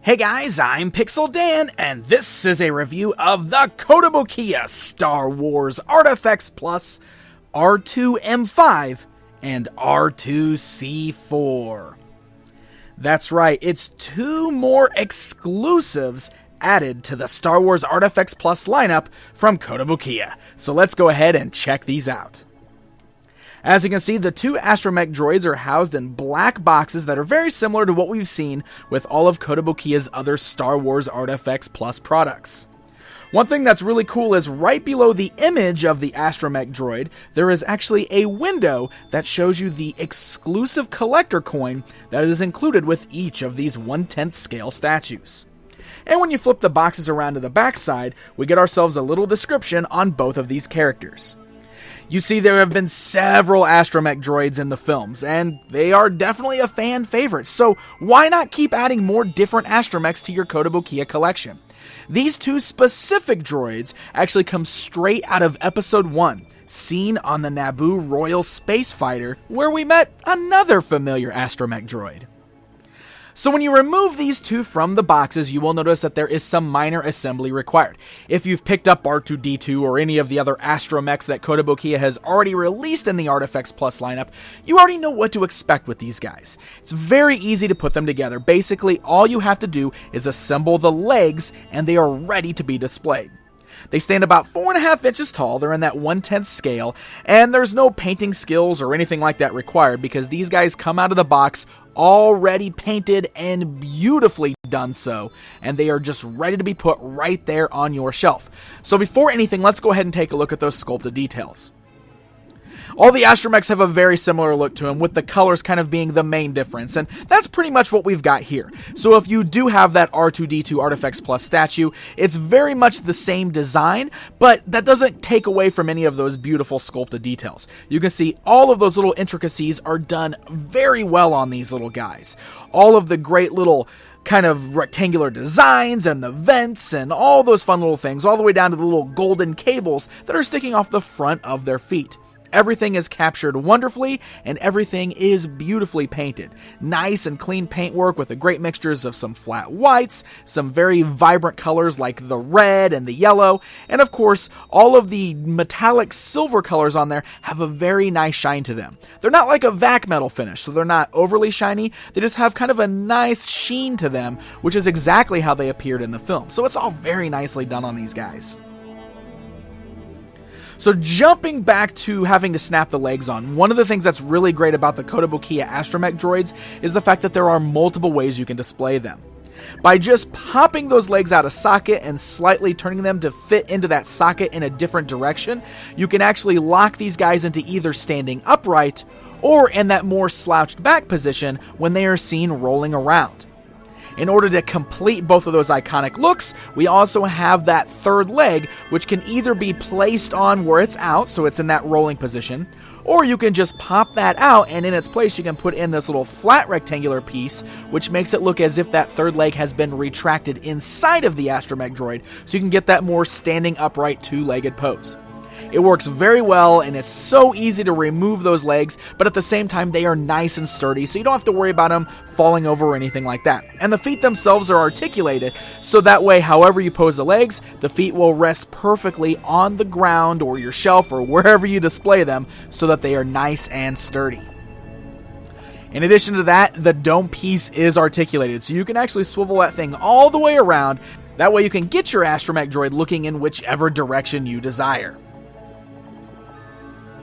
Hey guys, I'm Pixel Dan, and this is a review of the Kotobukiya Star Wars ArtFX Plus R2-M5 and R2-C4. That's right, it's two more exclusives added to the Star Wars ArtFX Plus lineup from Kotobukiya. So let's go ahead and check these out. As you can see, the two astromech droids are housed in black boxes that are very similar to what we've seen with all of Kotobukiya's other Star Wars ArtFX Plus products. One thing that's really cool is right below the image of the astromech droid, there is actually a window that shows you the exclusive collector coin that is included with each of these 1/10 scale statues. And when you flip the boxes around to the backside, we get ourselves a little description on both of these characters. You see, there have been several astromech droids in the films, and they are definitely a fan favorite, so why not keep adding more different astromechs to your Kotobukiya collection? These two specific droids actually come straight out of Episode 1, seen on the Naboo Royal Space Fighter, where we met another familiar astromech droid. So when you remove these two from the boxes, you will notice that there is some minor assembly required. If you've picked up R2-D2 or any of the other astromechs that Kotobukiya has already released in the ArtFX Plus lineup, you already know what to expect with these guys. It's very easy to put them together. Basically, all you have to do is assemble the legs and they are ready to be displayed. They stand about 4.5 inches tall, they're in that 1/10 scale, and there's no painting skills or anything like that required because these guys come out of the box already painted and beautifully done so, and they are just ready to be put right there on your shelf. So before anything, let's go ahead and take a look at those sculpted details. All the astromechs have a very similar look to them, with the colors kind of being the main difference, and that's pretty much what we've got here. So if you do have that R2-D2 ArtFX Plus statue, it's very much the same design, but that doesn't take away from any of those beautiful sculpted details. You can see all of those little intricacies are done very well on these little guys. All of the great little kind of rectangular designs and the vents and all those fun little things, all the way down to the little golden cables that are sticking off the front of their feet. Everything is captured wonderfully, and everything is beautifully painted. Nice and clean paintwork with the great mixtures of some flat whites, some very vibrant colors like the red and the yellow, and of course, all of the metallic silver colors on there have a very nice shine to them. They're not like a vac metal finish, so they're not overly shiny, they just have kind of a nice sheen to them, which is exactly how they appeared in the film. So it's all very nicely done on these guys. So jumping back to having to snap the legs on, one of the things that's really great about the Kotobukiya astromech droids is the fact that there are multiple ways you can display them. By just popping those legs out of socket and slightly turning them to fit into that socket in a different direction, you can actually lock these guys into either standing upright or in that more slouched back position when they are seen rolling around. In order to complete both of those iconic looks, we also have that third leg, which can either be placed on where it's out, so it's in that rolling position, or you can just pop that out, and in its place you can put in this little flat rectangular piece, which makes it look as if that third leg has been retracted inside of the astromech droid, so you can get that more standing upright two-legged pose. It works very well, and it's so easy to remove those legs, but at the same time they are nice and sturdy, so you don't have to worry about them falling over or anything like that. And the feet themselves are articulated, so that way however you pose the legs, the feet will rest perfectly on the ground or your shelf or wherever you display them, so that they are nice and sturdy. In addition to that, the dome piece is articulated, so you can actually swivel that thing all the way around. That way you can get your astromech droid looking in whichever direction you desire.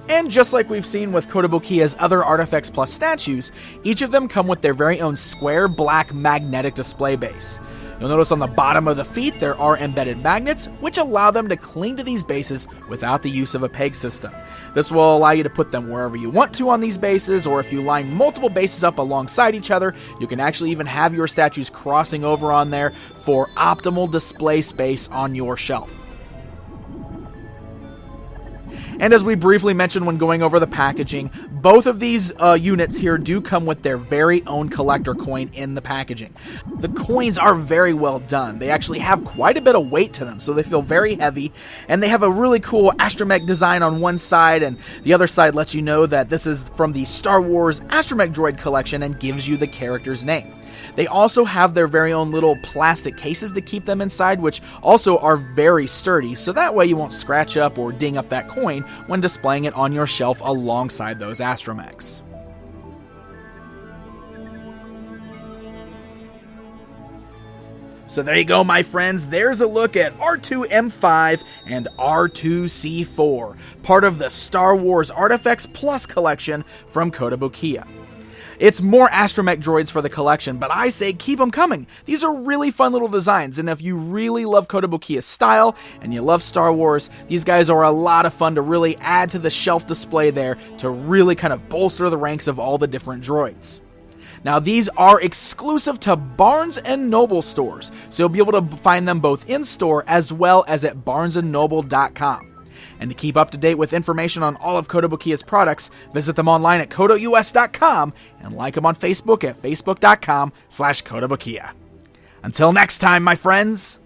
And just like we've seen with Kotobukiya's other ArtFX Plus statues, each of them come with their very own square black magnetic display base. You'll notice on the bottom of the feet there are embedded magnets, which allow them to cling to these bases without the use of a peg system. This will allow you to put them wherever you want to on these bases, or if you line multiple bases up alongside each other, you can actually even have your statues crossing over on there for optimal display space on your shelf. And as we briefly mentioned when going over the packaging, both of these units here do come with their very own collector coin in the packaging. The coins are very well done. They actually have quite a bit of weight to them, so they feel very heavy, and they have a really cool astromech design on one side, and the other side lets you know that this is from the Star Wars Astromech Droid collection and gives you the character's name. They also have their very own little plastic cases to keep them inside, which also are very sturdy, so that way you won't scratch up or ding up that coin when displaying it on your shelf alongside those astromechs. So there you go, my friends. There's a look at R2-M5 and R2-C4, part of the Star Wars ArtFX Plus collection from Kotobukiya. It's more astromech droids for the collection, but I say keep them coming. These are really fun little designs, and if you really love Kotobukiya's style and you love Star Wars, these guys are a lot of fun to really add to the shelf display there to really kind of bolster the ranks of all the different droids. Now, these are exclusive to Barnes & Noble stores, so you'll be able to find them both in-store as well as at barnesandnoble.com. And to keep up to date with information on all of Kotobukiya's products, visit them online at kotous.com and like them on Facebook at facebook.com/Kotobukiya. Until next time, my friends!